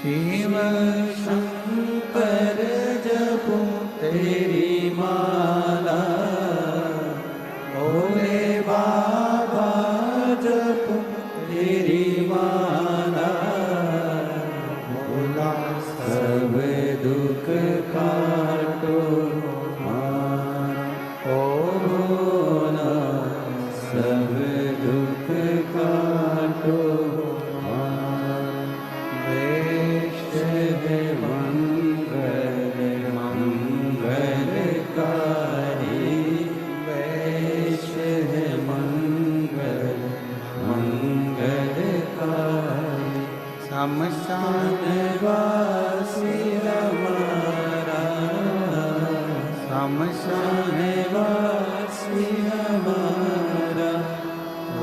शिव शंकर जपो तेरी माला, भोले बाबा जपो तेरी माला, भोला सब दुख काटो मारा, ओ भोला सब दुख काटो मारा। वेश है मंगल मंगलकारी, वेश है मंगल मंगलकारी, शमशान वासी हमारा, शमशान वासी हमारा, ओ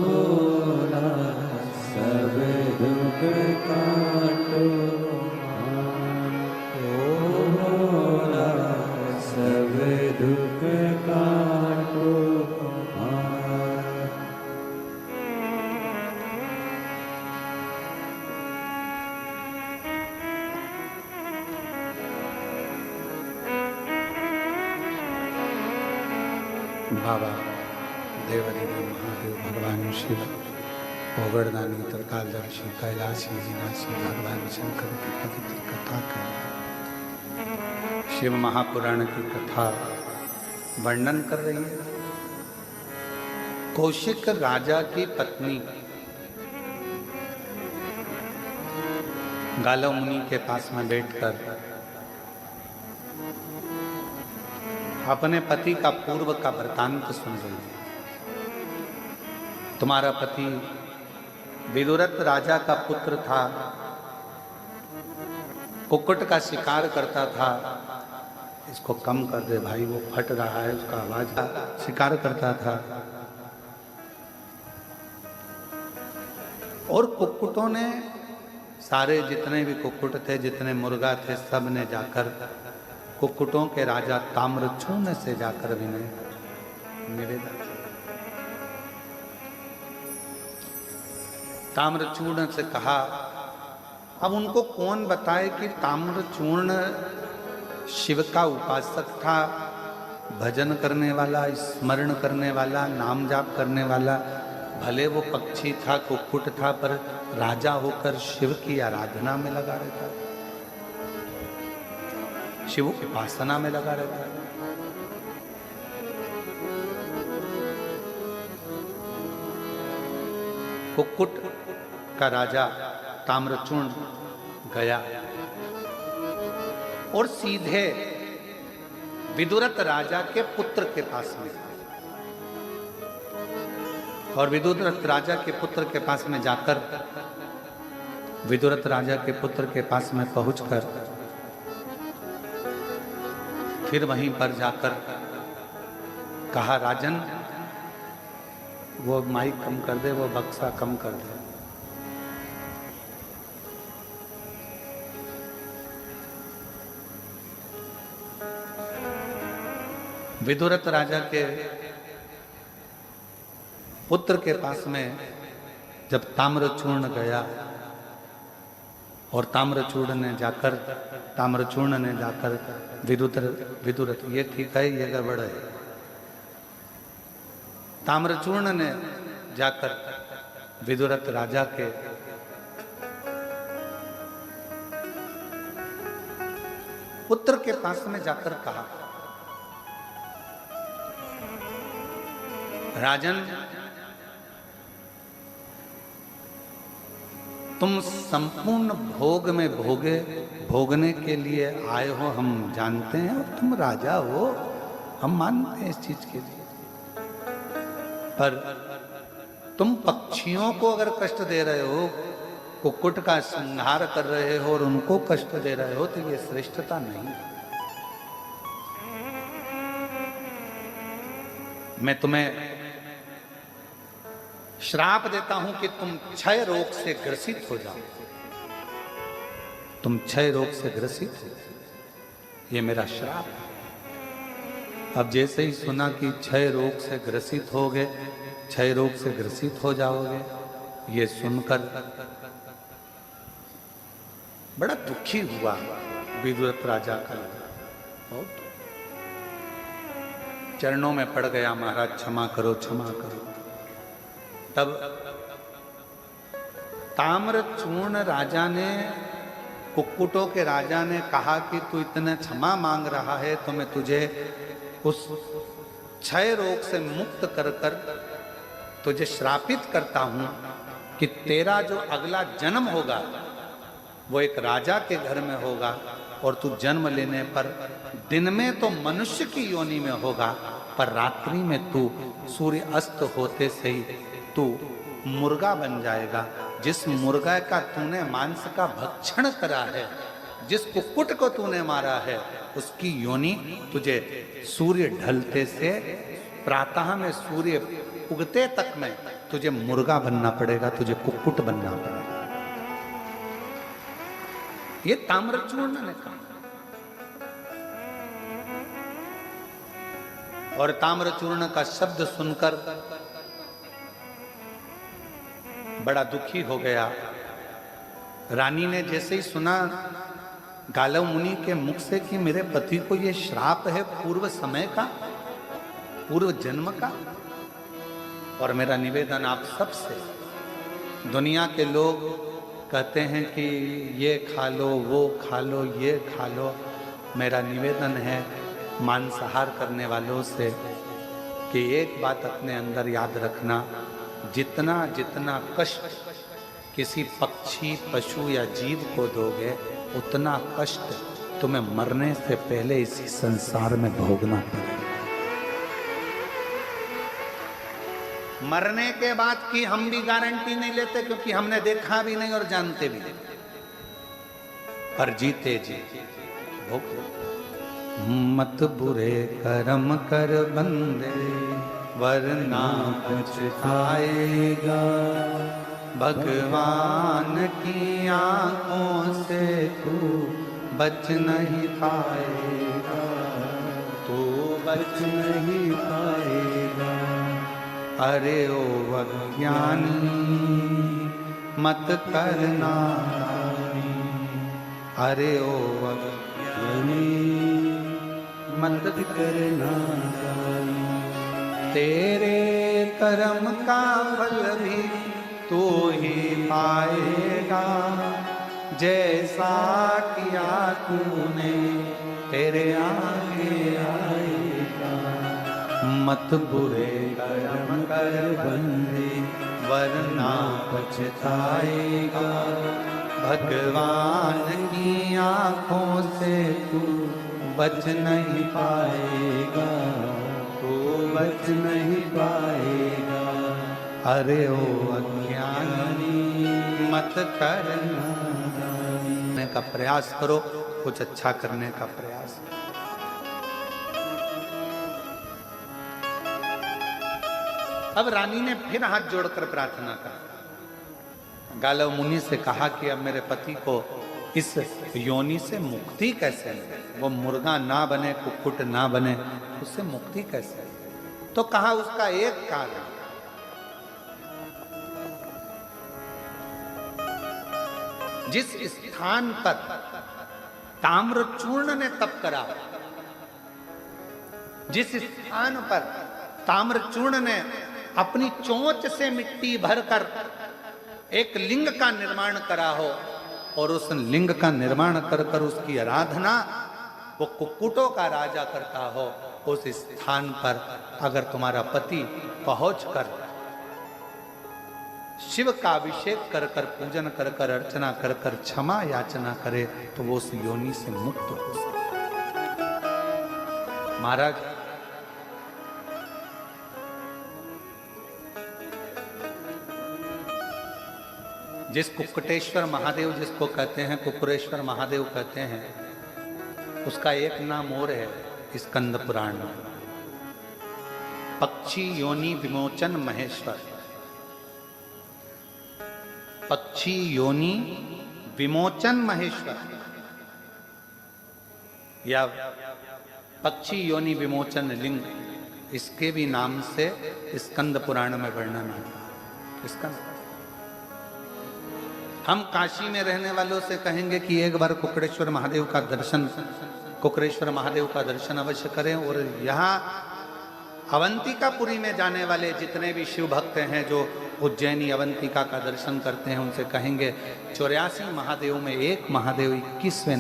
भोला सब दुख काटो मारा, ओ भोला सब दुख काटो मारा। बाबा देवदेव महादेव भगवान शिव ओगड़दानी त्रिकालदर्शी कैलाशी विनाशी भगवान शंकर की पवित्र कथा कर शिव महापुराण की कथा वर्णन कर रही है। कौशिक राजा की पत्नी गालव मुनि के पास में बैठकर अपने पति का पूर्व का वृतांत सुन रही है। तुम्हारा पति विदुरथ राजा का पुत्र था, कुक्कुट का शिकार करता था। इसको कम कर दे भाई, वो फट रहा है, उसका आवाज का शिकार करता था। और कुक्कुटों ने, सारे जितने भी कुक्कुट थे, जितने मुर्गा थे, सब ने जाकर कुक्कुटों के राजा ताम्रचूर्ण से जाकर विनय निवेदन, ताम्रचूर्ण से कहा। अब उनको कौन बताए कि ताम्रचूर्ण शिव का उपासक था, भजन करने वाला, स्मरण करने वाला, नाम जाप करने वाला। भले वो पक्षी था, कुक्कुट था, पर राजा होकर शिव की आराधना में लगा रहता, शिव उपासना में लगा रहता है। कुक्कुट का राजा ताम्रचूर्ण गया और सीधे विदुरथ राजा के पुत्र के पास में, और विदुरथ राजा के पुत्र के पास में जाकर, विदुरथ राजा के पुत्र के पास में पहुंचकर फिर वहीं पर जाकर कहा, राजन वो माइक कम कर दे, वो बक्सा कम कर दे। विदुरथ राजा के पुत्र के पास में जब ताम्रचूर्ण गया और ताम्रचूर्ण ने जाकर विदुरथ ये ठीक है, ये गड़बड़ है। ताम्रचूर्ण ने जाकर विदुरथ राजा के पुत्र के पास में जाकर कहा, राजन, तुम संपूर्ण भोग में भोगने के लिए आए हो, हम जानते हैं, और तुम राजा हो, हम मानते हैं इस चीज के लिए। पर तुम पक्षियों को अगर कष्ट दे रहे हो, कुक्कुट का संहार कर रहे हो और उनको कष्ट दे रहे हो, तो ये श्रेष्ठता नहीं। मैं तुम्हें श्राप देता हूं कि तुम क्षय रोग से ग्रसित हो जाओ, तुम क्षय रोग से ग्रसित हो, ये मेरा श्राप। अब जैसे ही सुना कि क्षय रोग से ग्रसित होगे, क्षय रोग से ग्रसित हो जाओगे, ये सुनकर बड़ा दुखी हुआ विदुरथ राजा का, बहुत चरणों में पड़ गया, महाराज क्षमा करो क्षमा करो। तब ताम्रचूर्ण राजा ने, कुक्कुटों के राजा ने कहा कि तू इतना क्षमा मांग रहा है तो मैं तुझे उस क्षय रोग से मुक्त कर कर तुझे श्रापित करता हूं कि तेरा जो अगला जन्म होगा वो एक राजा के घर में होगा, और तू जन्म लेने पर दिन में तो मनुष्य की योनि में होगा, पर रात्रि में तू सूर्य अस्त होते से ही तू मुर्गा बन जाएगा। जिस मुर्गा का तूने मांस का भक्षण करा है, जिस कुक्कुट को तूने मारा है, उसकी योनि तुझे सूर्य ढलते से प्रातः में सूर्य उगते तक में तुझे मुर्गा बनना पड़ेगा, तुझे कुक्कुट बनना पड़ेगा। ये ताम्रचूर्ण ने कहा। और ताम्रचूर्ण का शब्द सुनकर बड़ा दुखी हो गया। रानी ने जैसे ही सुना गालव मुनि के मुख से कि मेरे पति को ये श्राप है पूर्व समय का, पूर्व जन्म का, और मेरा निवेदन आप सबसे, दुनिया के लोग कहते हैं कि ये खा लो वो खा लो ये खा लो, मेरा निवेदन है मांसाहार करने वालों से कि एक बात अपने अंदर याद रखना, जितना जितना कष्ट किसी पक्षी पशु या जीव को दोगे उतना कष्ट तुम्हें मरने से पहले इसी संसार में भोगना पड़ेगा। मरने के बाद की हम भी गारंटी नहीं लेते, क्योंकि हमने देखा भी नहीं और जानते भी नहीं, पर जीते जी भोग। मत बुरे कर्म कर बंदे वरना पछताएगा, भगवान की आंखों से तू बच नहीं पाएगा, तू बच नहीं पाएगा। अरे ओ अज्ञानी मत करना, अरे ओ अज्ञानी मत करना, तेरे कर्म का फल भी तू ही पाएगा, जैसा किया तूने तेरे आगे आएगा। मत बुरे कर्म कर बंदे वरना पछताएगा, भगवान की आंखों से तू बच नहीं पाएगा, तू बच नहीं पाएगा। अरे ओ अज्ञानी मत करने का प्रयास करो, कुछ अच्छा करने का प्रयास करो। अब रानी ने फिर हाथ जोड़कर प्रार्थना करी, गालव मुनि से कहा कि अब मेरे पति को इस योनि से मुक्ति कैसे मिले, वो मुर्गा ना बने कुक्कुट ना बने, उससे मुक्ति कैसे? तो कहा उसका एक कारण, जिस स्थान पर ताम्रचूर्ण ने तप करा, जिस स्थान पर ताम्रचूर्ण ने अपनी चोंच से मिट्टी भरकर एक लिंग का निर्माण करा हो, और उस लिंग का निर्माण कर कर उसकी आराधना वो कुक्कुटों का राजा करता हो, उस स्थान पर अगर तुम्हारा पति पहुंचकर शिव का अभिषेक कर कर पूजन कर कर अर्चना कर कर क्षमा याचना करे तो वो उस योनि से मुक्त हो सकता। महाराज जिस कुक्कुटेश्वर महादेव जिसको कहते हैं, कुक्कुरेश्वर महादेव कहते हैं, उसका एक नाम और है स्कंद पुराण में, पक्षी योनि विमोचन महेश्वर। पक्षी योनि विमोचन महेश्वर या पक्षी योनि विमोचन लिंग, इसके भी नाम से स्कंद पुराण में वर्णन आता है। स्कंद हम काशी में रहने वालों से कहेंगे कि एक बार कुकड़ेश्वर महादेव का दर्शन, कुकड़ेश्वर महादेव का दर्शन अवश्य करें। और यहाँ अवंतिकापुरी में जाने वाले जितने भी शिव भक्त हैं जो उज्जैनी अवंतिका का दर्शन करते हैं, उनसे कहेंगे 84 महादेव में एक महादेव 21वें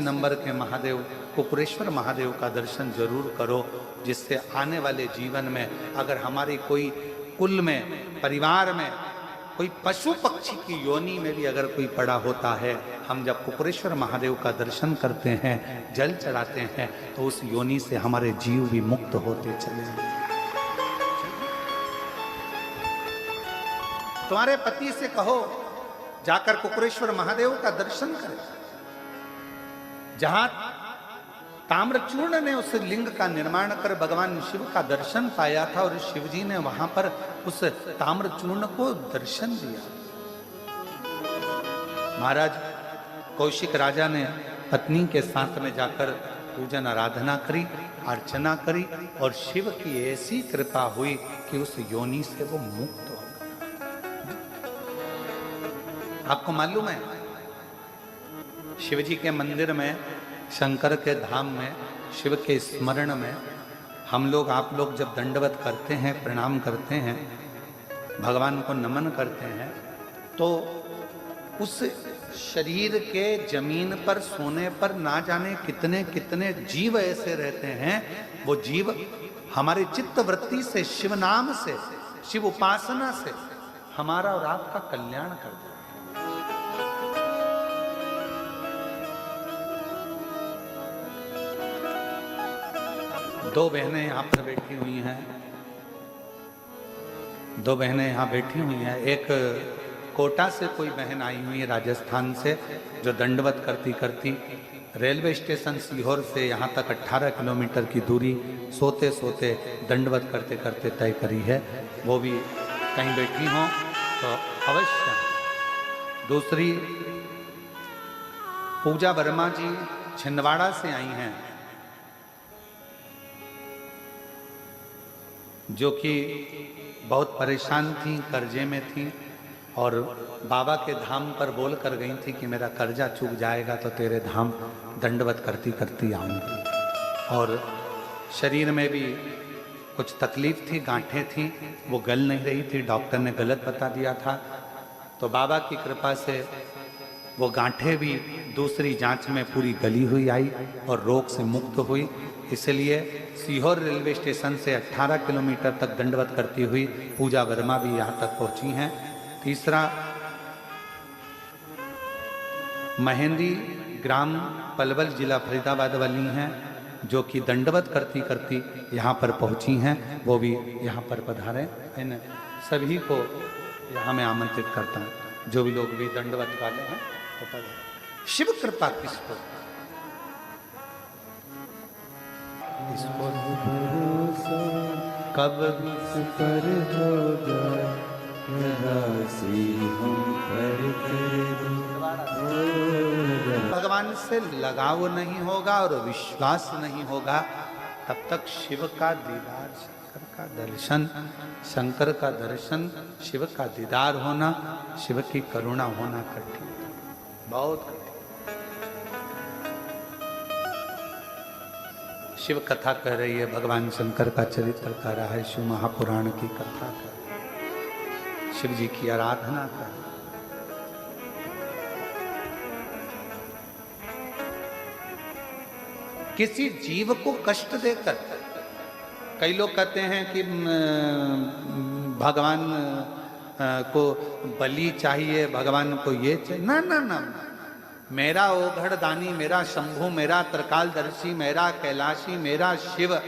नंबर के महादेव कुकड़ेश्वर महादेव का दर्शन जरूर करो, जिससे आने वाले जीवन में अगर हमारी कोई कुल में, परिवार में कोई पशु पक्षी की योनि में भी अगर कोई पड़ा होता है, हम जब कुकड़ेश्वर महादेव का दर्शन करते हैं, जल चढ़ाते हैं, तो उस योनि से हमारे जीव भी मुक्त होते चले जाएंगे। तुम्हारे पति से कहो जाकर कुकड़ेश्वर महादेव का दर्शन करें, जहां ताम्रचूर्ण ने उस लिंग का निर्माण कर भगवान शिव का दर्शन पाया था, और शिव जी ने वहां पर उस ताम्रचूर्ण को दर्शन दिया। महाराज कौशिक राजा ने पत्नी के साथ में जाकर पूजन आराधना करी, अर्चना करी, और शिव की ऐसी कृपा हुई कि उस योनि से वो मुक्त हो गया। आपको मालूम है, शिव जी के मंदिर में, शंकर के धाम में, शिव के स्मरण में हम लोग, आप लोग जब दंडवत करते हैं, प्रणाम करते हैं, भगवान को नमन करते हैं, तो उस शरीर के जमीन पर सोने पर ना जाने कितने कितने जीव ऐसे रहते हैं। वो जीव हमारे चित्त वृत्ति से, शिव नाम से, शिव उपासना से हमारा और आपका कल्याण करते हैं। दो बहनें यहाँ पर बैठी हुई हैं, दो बहनें यहाँ बैठी हुई हैं। एक कोटा से कोई बहन आई हुई है, राजस्थान से, जो दंडवत करती करती रेलवे स्टेशन सीहोर से यहाँ तक 18 किलोमीटर की दूरी सोते सोते दंडवत करते करते तय करी है। वो भी कहीं बैठी हों तो अवश्य। दूसरी पूजा वर्मा जी छिंदवाड़ा से आई हैं, जो कि बहुत परेशान थी, कर्जे में थी, और बाबा के धाम पर बोल कर गई थी कि मेरा कर्जा चूक जाएगा तो तेरे धाम दंडवत करती करती आऊँगी। और शरीर में भी कुछ तकलीफ थी, गांठें थी, वो गल नहीं रही थी, डॉक्टर ने गलत बता दिया था। तो बाबा की कृपा से वो गांठें भी दूसरी जांच में पूरी गली हुई आई और रोग से मुक्त हुई। इसलिए सीहोर रेलवे स्टेशन से 18 किलोमीटर तक दंडवत करती हुई पूजा वर्मा भी यहाँ तक पहुँची हैं। तीसरा महेंद्री ग्राम पलवल जिला फरीदाबाद वाली हैं, जो कि दंडवत करती करती यहाँ पर पहुँची हैं, वो भी यहाँ पर पधारें। इन सभी को यहाँ मैं आमंत्रित करता हूँ, जो भी लोग भी दंडवत वाले हैं तो पधारें। शिव कृपा किसको, भरोसा कब पर हो जाए, हम पर भगवान से लगाव नहीं होगा और विश्वास नहीं होगा, तब तक शिव का दीदार, शंकर का दर्शन, शंकर का दर्शन, शिव का दीदार होना, शिव की करुणा होना कठिन, बहुत कठिन। शिव कथा कह रही है, भगवान शंकर का चरित्र कह रहा है, शिव महापुराण की कथा कर, शिव जी की आराधना कर। किसी जीव को कष्ट देकर, कई लोग कहते हैं कि भगवान को बलि चाहिए, भगवान को ये चाहिए। ना ना ना, मेरा ओघड़ दानी, मेरा शंभु, मेरा त्रिकालदर्शी, मेरा कैलाशी, मेरा शिव,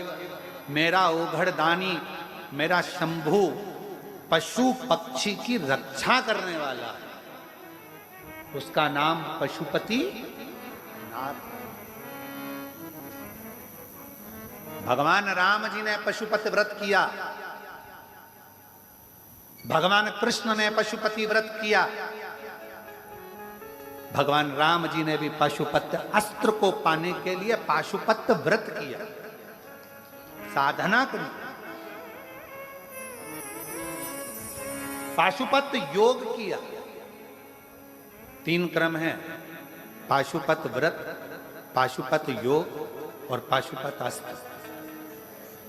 मेरा ओघड़ दानी, मेरा शंभु पशु पक्षी की रक्षा करने वाला, उसका नाम पशुपति नाथ। भगवान राम जी ने पशुपति व्रत किया, भगवान कृष्ण ने पशुपति व्रत किया, भगवान राम जी ने भी पाशुपत्य अस्त्र को पाने के लिए पाशुपत्य व्रत किया, साधना करी। पाशुपत योग किया। 3 क्रम है, पाशुपत व्रत, पाशुपत योग और पाशुपत अस्त्र।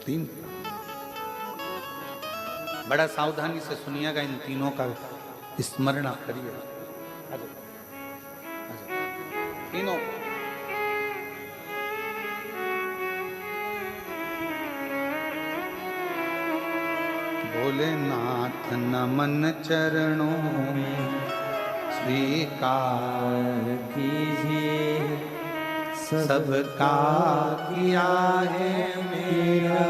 3 बड़ा सावधानी से सुनिएगा, इन तीनों का स्मरण आप करिए। तीनों भोलेनाथ नमन चरणों में स्वीकार कीजिए, सबका किया है मेरा